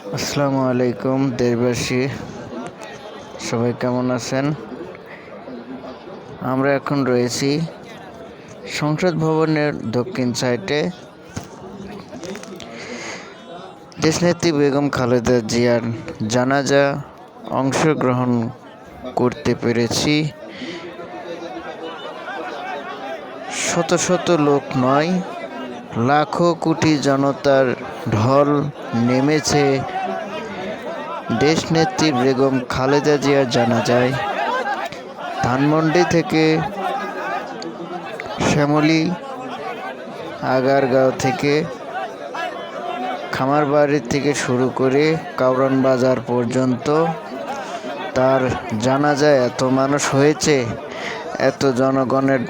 আসসালামু আলাইকুম দেশবাসী, সবাই কেমন আছেন? আমরা এখন রয়েছি সংসদ ভবনের দক্ষিণ সাইডে। দেশনেত্রী বেগম খালেদা জিয়ার জানাজা অংশগ্রহণ করতে পেরেছি। শত শত লোক নয়, লাখো কোটি জনতার ঢল নেমেছে দেশনেত্রী বেগম খালেদা জিয়ার জানাজায়। ধানমন্ডি থেকে, শ্যামলী, আগারগাঁও থেকে, খামারবাড়ি থেকে শুরু করে কাউরান বাজার পর্যন্ত তার জানাজায় এত মানুষ হয়েছে, এত জনগণের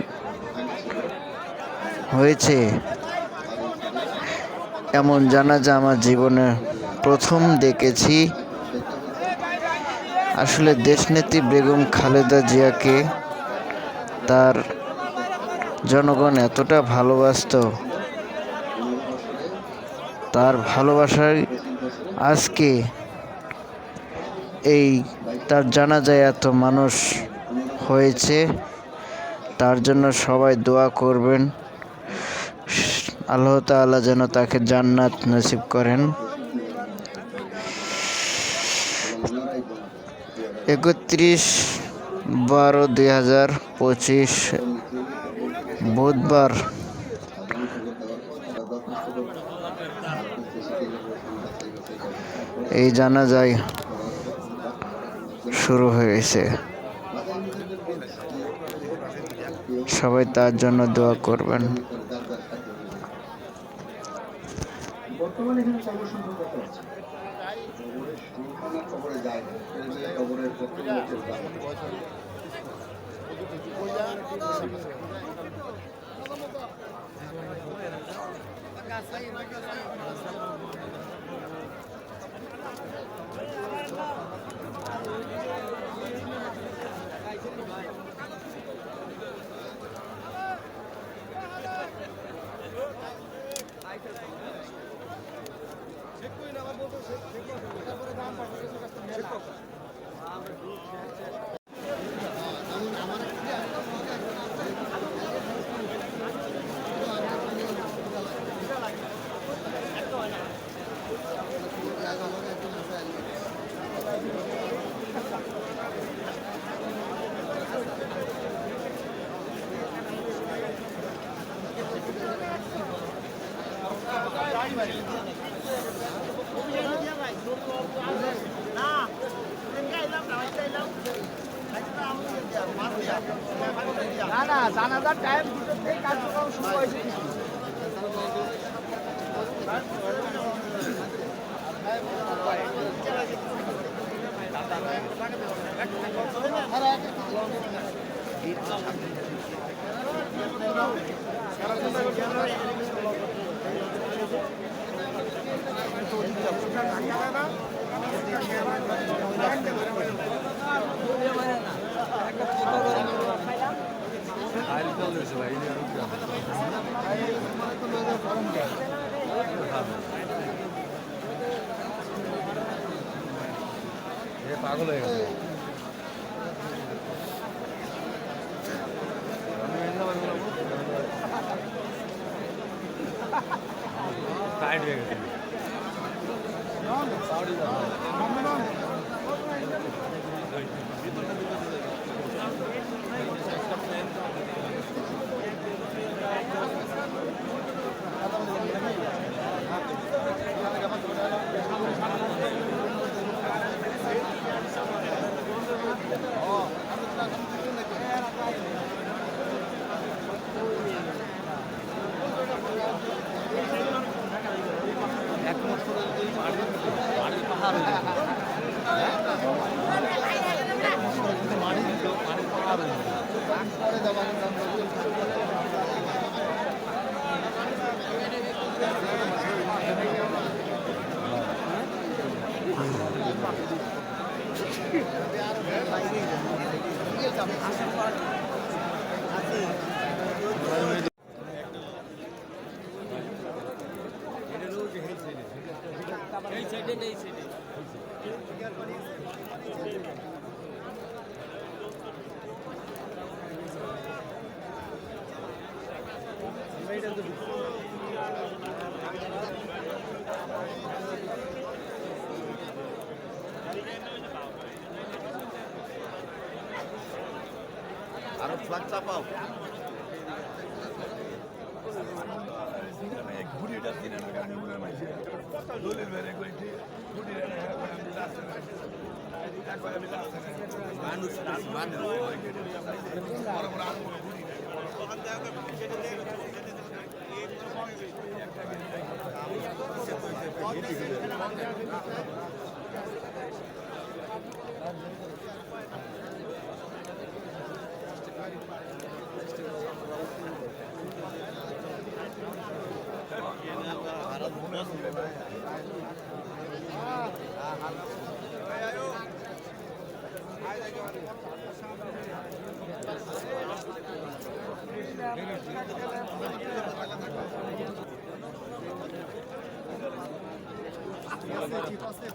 হয়েছে, এমন জানাজা আমার জীবনে প্রথম দেখেছি। আসলে দেশনেত্রী বেগম খালেদা জিয়াকে তার জনগণ এতটা ভালোবাসত, তার ভালোবাসায় আজকে এই তার জানাজায় এত মানুষ হয়েছে। তার জন্য সবাই দোয়া করবেন, আল্লাহ তাআলা যেন তাকে জান্নাত নসিব করেন। 31/12/2025 বুধবার এই জানাজায় শুরু হয়েছে। সবাই তার জন্য দোয়া করবেন। বর্তমানে এখানে কবর সংখ্যা কত আছে? কবরে যায় না, কবরের বর্তমানে চলতে না না জানাজার টাইম দুটোর থেকে কার্যক্রম শুরু হয়েছে। পাগল হয়ে গেছে। টাইট হয়ে গেছে। আরো ফ্লাগ চাপাও ঘুড়িটা কিনে গাড়ি উড়ে মাইছে দলিল বেড়ে কইছে ঘুড়ি রে মানুষ মানুষ বড় বড় আগুন ঘুড়ি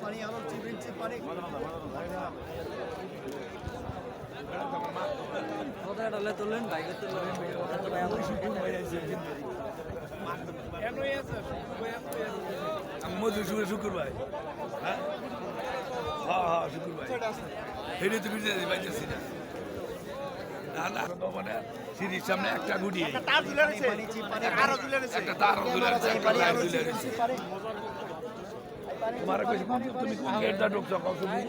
পানি আরো চিপড়ি পানি মধু শুকুর ভাই হ্যাঁ হ্যাঁ শুকুর ভাই হেরে তো বিজয় পাইতেছি না না না মানে সিঁড়ির সামনে একটা গুড়ি তার ঝুলে রয়েছে আরো ঝুলে রয়েছে একটা তার তুলে একটা লাইট তুলে তোমার কইছি তুমি কোন গেটটা ঢুকছো কও তুমি